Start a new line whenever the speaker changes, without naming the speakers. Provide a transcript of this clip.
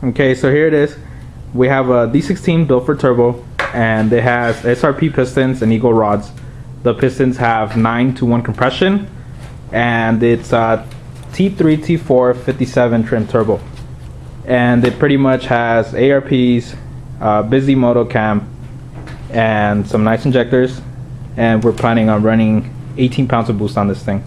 Okay, so here it is. We have a D16 built for turbo, and it has SRP pistons and Eagle rods. The pistons have 9-to-1 compression, and it's a T3 T4 57 trim turbo. And it pretty much has ARPs, busy moto cam, and some nice injectors. And we're planning on running 18 pounds of boost on this thing.